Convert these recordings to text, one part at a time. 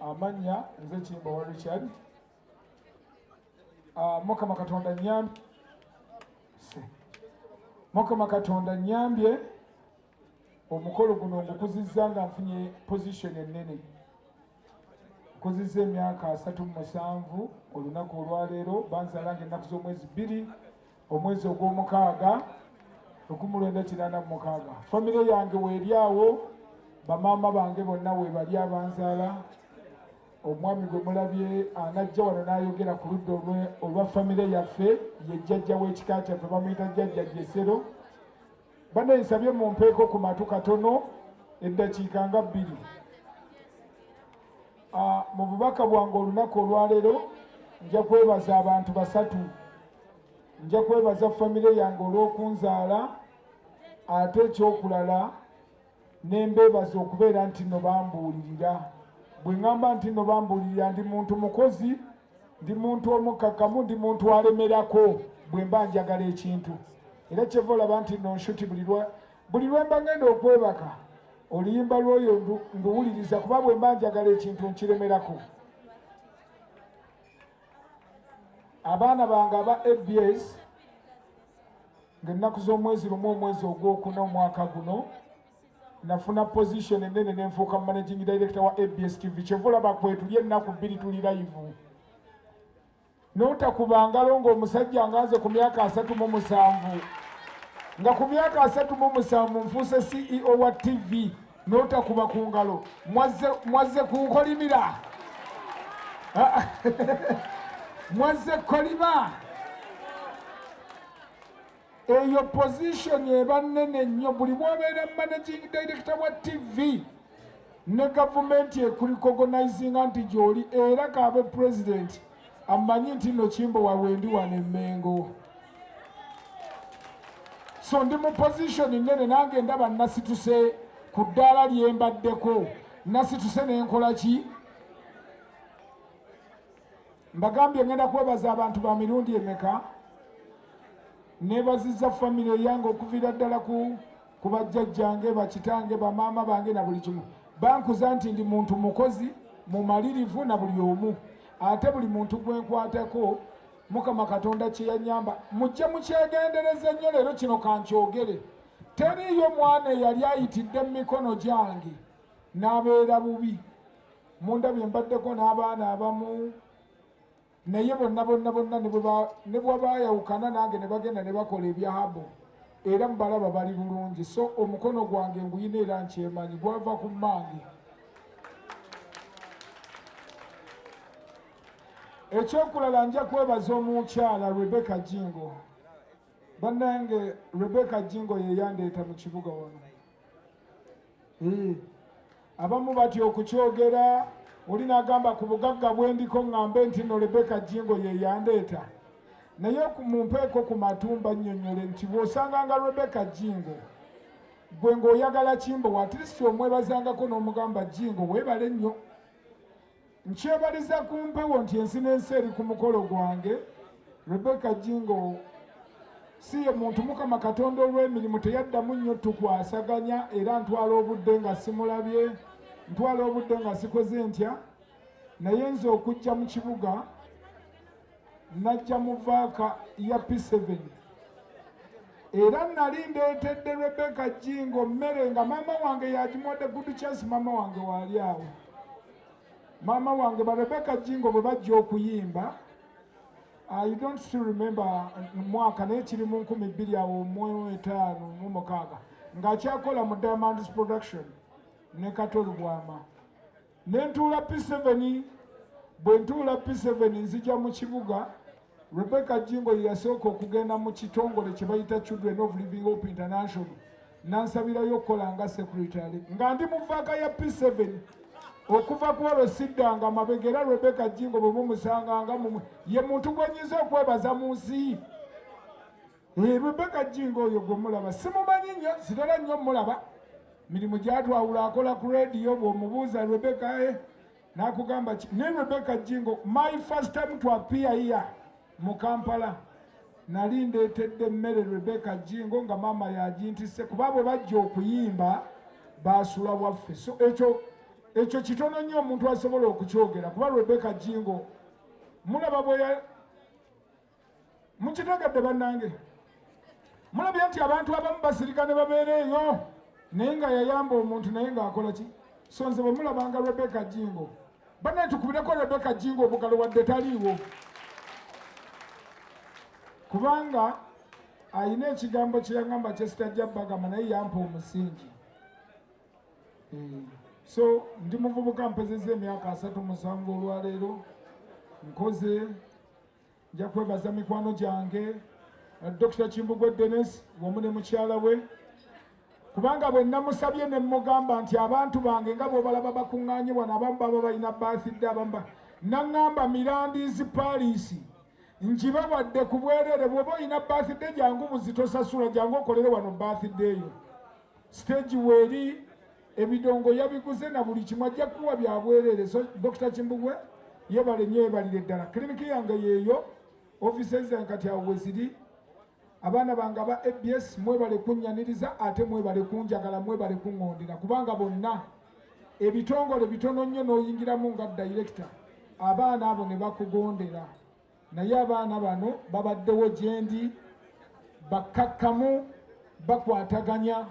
Amanya nze Kimbowa Richard. Mukama Katonda nyambye. Mukama Katonda nyambye omukolo guno ngukuzizza nga nfunye position ennene. Nkuzizza emyaka 37 olunaku olwaleero banzala ng'ennaku z'omwezi 2 omwezi ogw'omukaaga 1986. Famire yange weeryawo, bamaama bange bonna weebali abanzaala. Omwami gwe mulabye anajja wano n'ayogera ku ludda olwa famire yaffe ye jjajja w'ekika kyaffe bamuyita jjajja Jesero. Bano nsabye mumpeeko ku matu katono eddakiika nga 2. Mu bubaka bwange olunaku olwaleero nja kwebaza abantu 3. Nja kwebaza famire yange olw'okunzaala, ate ekyokulala nembeebaza okubeera nti no bambuulirira. Bwe ngamba nti no bambuulirira ndi muntu mukozi, ndi muntu omukkakkamu, ndi muntu alemerako bwe mba njagala ekintu. Era kyeva olaba nti no nshuti buli lwe mba ngenda okwebaka oluyimba lw'oyo nduwuliriza kuba bwe mba njagala ekintu nkiremerako. Abaana bange aba ABS ng'ennaku z'omwezi lumu omwezi ogwokuna omwaka guno nafuna position ennene nenfuuka managing director wa ABS TV. Kyeva olaba kwetulya ennaku 2 tuli live. N'otakuba ngalo ng'omusajja nganze ku myaka 37 nga ku myaka 37 nfuuse CEO wa TV n'otakuba ku ngalo mwazze kunkolimira. Mwazze kolima. Eyo position eba nnene nnyo. Buli mwabeera managing director wa TV ne gavumenti ekurikogonizing nti gy'oli era kaabe president amanyi nti no Kimbowa wendi wano Emmengo. So ndi mu position nnene nange ndaba nasituse ku ddaala lyembaddeko. Nasituse n'enkola ki? Mbagambye ngenda kwebaza abantu ba mirundi emeka. Neebazizza famire yange okuviira ddala ku bajjajjange, bakitange, bamaama bange na buli kimu. Bankuza nti ndi muntu mukozi, mumalirivu na buli omu. Ate buli muntu gwe nkwatako Mukama Katonda kye yanyamba. Mujje mukyegendereze nnyo leero kino kankyogere. Teriiyo mwana eyali ayitidde mu mikono gyange n'abeera bubi. Mundabye mbaddeko n'abaana abamu naye bonna ne bwabaayawukana nange ne bagenda ne bakola ebyahabo era mubalaba bali bulungi. So omukono gwange nguyina era nkyemanyi gwava ku mmange. Ekyokulala nja kwebaza omukyala Rebecca Jjinjo. Bannange Rebecca Jjinjo ye yandeeta mu kibuga wano. Abamu batya okukyogera. Oli n'agamba ku bugagga bwe ndiko ngambe nti no Rebecca Jjinjo ye yandeeta. Naye mumpeeko ku matumba nnyonnyole nti bw'osanganga Rebecca Jjinjo gwe ng'oyagala Kimbowa ati si omwebazangako n'omugamba Jjinjo weebale nnyo. Nkyebaliza ku mpewo nti ensi n'ensi eri ku mukolo gwange. Rebecca Jjinjo si ye muntu Mukama Katonda olw'emirimu teyaddamu nnyo tukwasaganya era ntwala obudde nga simulabye. Ntwala obudde nga sikoze ntya. Naye nze okujja mu kibuga najja mu vaaka ya P7 era nali ndeetedde Rebecca Jjinjo mmere nga maama wange yagimwadde good chance. Maama wange waali awo. Maama wange ba Rebecca Jjinjo bwe bajja okuyimba I don't still remember mwaka naye kiri mu 2005 ng'akyakola mu Diamond's production ne Katolu Bwama. Nentuula P7. Bwe ntuula P7 nzija mu kibuga. Rebecca Jjinjo yasooka okugenda mu kitongole kye bayita Children of Living Hope International nansabirayo okukola nga secretary nga ndi mu vaaka ya P7 okuva ku olwo siddanga mabega. Era Rebecca Jjinjo bwe mumusanganga ye muntu gwenyiza okwebaza mu nsi. Rebecca Jjinjo oyo gwe mulaba simumanyi nnyo, sitera nnyo mulaba. Mirimu gyatwawula akola ku radio bw'omubuuza Rebecca n'akugamba ne Rebecca Jjinjo. My first time to appear here mu Kampala nali ndeetedde emmere Rebecca Jjinjo nga maama yagintisse kuba bwe bajja okuyimba baasula waffe. So ekyo ekyo kitono nnyo omuntu asobola okukyogera kuba Rebecca Jjingo mulaba bwe mukitegedde bannange mulabye nti abantu abamu basirika ne babeera eyo naye nga yayamba omuntu naye ng'akola ki so nze bwe mulabanga Rebecca Jjingo banne tukubireko Rebecca Jjingo obugalo wadde taliiwo kubanga ayina ekigambo kye yaŋŋamba kyesitajja bagamba naye yampa omusingi so ndi muvubuka mpezezza emyaka 37 olwaleero nkoze nja kwebaza mikwano gyange Dr. Kimbugwe Dennis wamu ne mukyala we kubanga bwe namusabye ne mugamba nti abantu bange nga bw'obalaba bakuŋŋaanye wano abamu baba balina birthday abamu naŋŋamba Mirandizi Paris nkibawadde ku bwereere bw'oba olina birthday jangu buzitosasula jangu okolere wano birthday yo stage weeri ebidongo yabiguze na buli kimu ajja kuwa bya bwereere so Dr. Kimbugwe yebale nnyo yebalire ddala kiriniki yange yeeyo offices zange kati awo we ziri abaana bange aba ABS mwebale kunnyaniriza ate mwebale kunjagala mwebale kuŋŋondera kubanga bonna ebitongole bitono nnyo n'oyingiramu nga director abaana abo ne bakugondera naye abaana bano babaddewo gye ndi bakkakkamu bakwataganya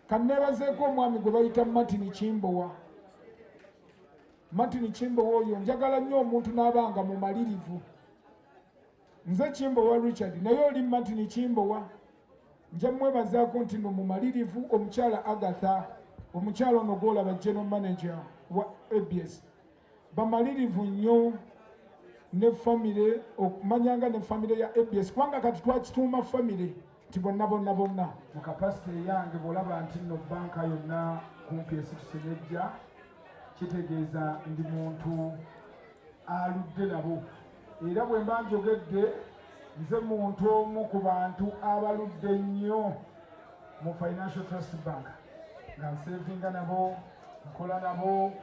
kanneebazeeko omwami gwe bayita Martin Kimbowa oyo njagala nnyo omuntu n'abanga mumalirivu nze Kimbowa Richard naye oli Martin Kimbowa nja mwebazaako nti no mumalirivu omukyala Agatha omukyala ono gwolaba general manager wa ABS bamalirivu nnyo ne famire okumanyanga ne famire ya ABS kubanga kati twakituuma famire nti bonna mu kapasite yange bw'olaba nti nno banka yonna kumpi esitusenejja kitegeeza ndi muntu aludde nabo era bwe mba njogedde nze muntu omu ku bantu abaludde nnyo mu Financial Trust Bank nga nsevinga nabo nkola nabo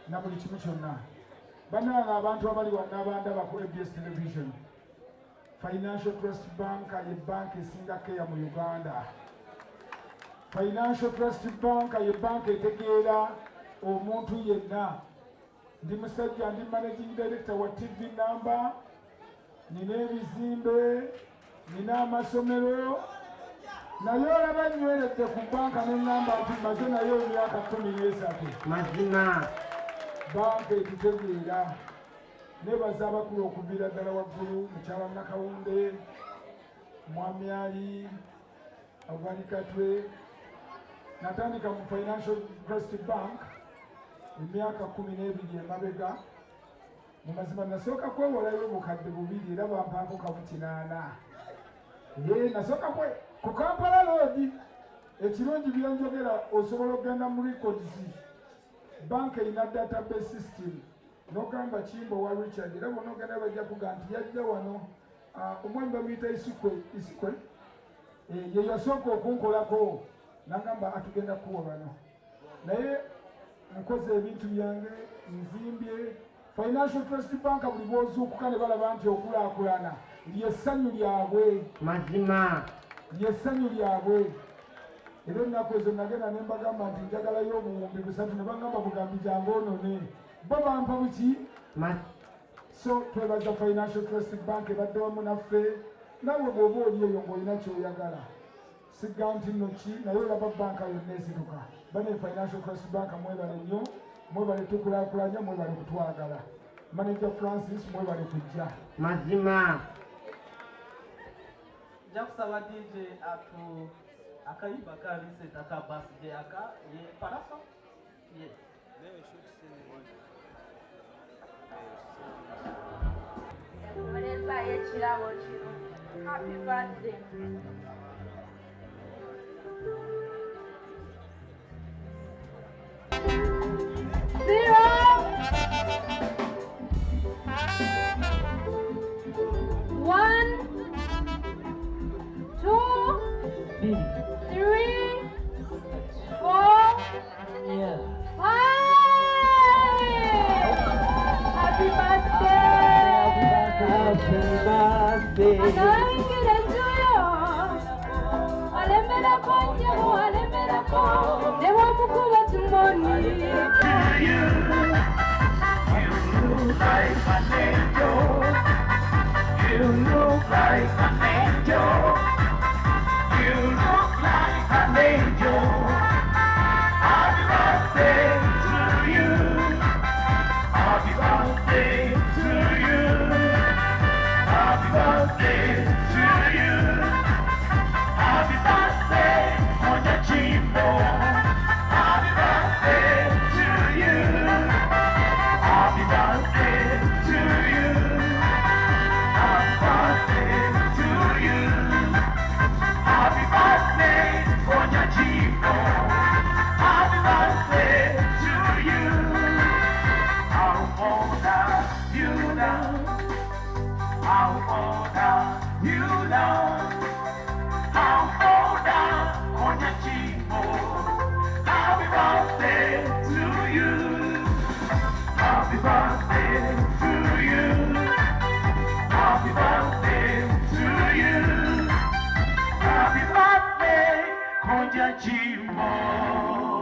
na buli kimu kyonna bannange abantu abali wonna abandaba ku ABS Television Financial Trust Bank ye banka esinga keya mu Uganda Financial Trust Bank ye banka etegeera omuntu yenna ndi musajja ndi managing director wa TV number nina ebizimbe nina amasomero naye olaba nnyweredde ku banka n'ennamba nti maze nayo emyaka 13 mazima banka etutegeera nebaza abakulu okuviira ddala waggulu mukyala Nakawunde mwami ali Agwanikatwe natandika mu Financial Trust Bank emyaka 12 emabega mu mazima nasooka kwewolayo obukadde 2 era bampaako kabukinaana nasooka ku Kampala Road ekirungi byenjogera osobola okugenda mu records banka erina database system n'ogamba Kimbowa Richard era bonna ogenda bajja kuga nti yajja wano omwami bamuyita isikwe ye yasooka okunkolako nagamba atugenda kuwa bano naye nkoze ebintu byange nzimbye Financial Trust Bank buli bw'ozuukuka ne balaba nti okulaakulana lyessanyu lyabwe mazima lyessanyu lyabwe era ennaku ezo nagenda ne mbagamba nti njagalayo obuwumbi 3 ne bagamba bugambi jange onone bo bampa buki so twebaza Financial Trust Bank ebadde wamu naffe nawe bw'oba oli eyo ng'olina ky'oyagala sigga nti nno ki naye olaba banka yonna esituka bane Financial Trust Bank mwebale nnyo mwebale tukulaakulanya mwebale kutwagala Manager Francis mwebale kujja mazima nja kusaba DJ akayimba kaliseta ka birthday aka ye paraso yes Vanessa yekirabo kino happy birthday こんにゃもあれめらこでも向こうは money. To you, you look like an angel. You look like an angel. You look like an angel. Happy birthday to you. Happy birthday to you. Happy birthday to you. Happy birthday, Kojja Kimbowa. Happy birthday to you. Happy birthday to you. Happy birthday to you. Happy birthday, Kojja Kimbowa. Happy birthday to you. How old are you now? How old are you now? How old are Kojja Kimbowa? Happy birthday to you. Happy birthday to you. Happy birthday to you. Happy birthday, Kojja Kimbowa.